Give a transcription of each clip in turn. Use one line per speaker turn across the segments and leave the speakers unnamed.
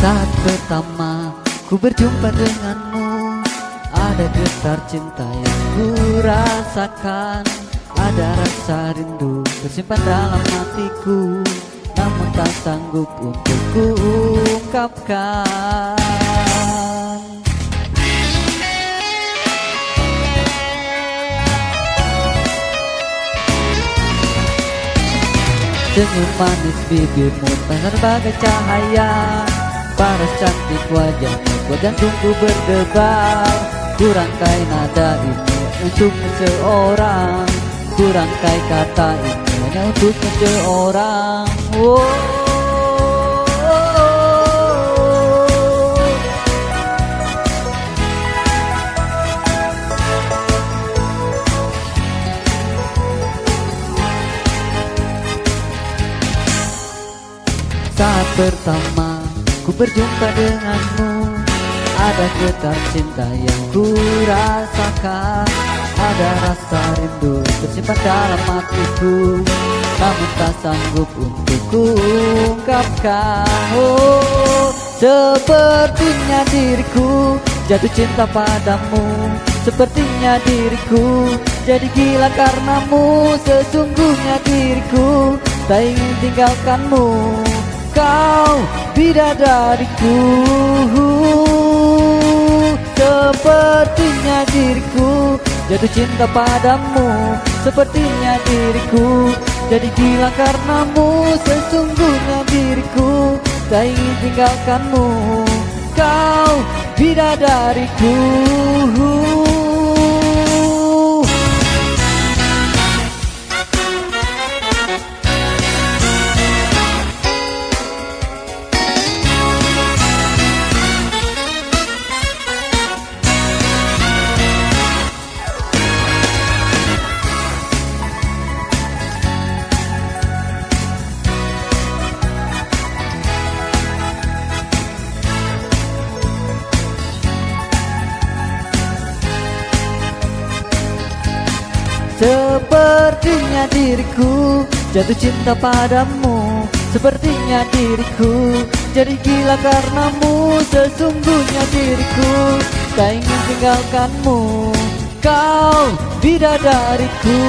Saat pertama ku berjumpa denganmu, ada getar cinta yang ku rasakan. Ada rasa rindu tersimpan dalam hatiku, namun tak sanggup untuk ku ungkapkan. Senyum manis bibirmu terang bagai cahaya, paras cantik wajahmu buat jantungku berdebar. Ku rangkai nada ini untuk seseorang, ku rangkai kata ini hanya untuk seseorang. Saat pertama ku berjumpa denganmu, ada getar cinta yang ku rasakan. Ada rasa rindu tersimpan dalam hatiku, namun tak sanggup untuk ku ungkapkan. Sepertinya diriku jatuh cinta padamu, sepertinya diriku jadi gila karenamu. Sesungguhnya diriku tak ingin tinggalkanmu, kau bidadariku. Sepertinya diriku jatuh cinta padamu, sepertinya diriku jadi gila karenamu. Sesungguhnya diriku tak ingin tinggalkanmu, kau bidadariku. Sepertinya diriku jatuh cinta padamu, sepertinya diriku jadi gila karenamu. Sesungguhnya diriku tak ingin tinggalkanmu, kau bidadariku.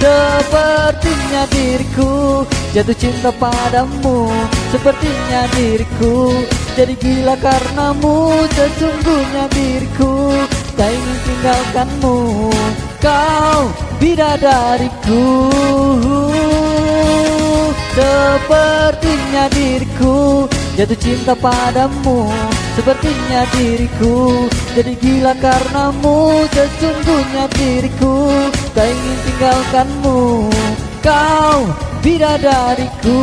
Sepertinya diriku jatuh cinta padamu, sepertinya diriku jadi gila karenamu. Sesungguhnya diriku tak ingin tinggalkanmu, kau bidadariku. Sepertinya diriku jatuh cinta padamu, sepertinya diriku jadi gila karenamu. Sesungguhnya diriku tak ingin tinggalkanmu, kau bidadariku.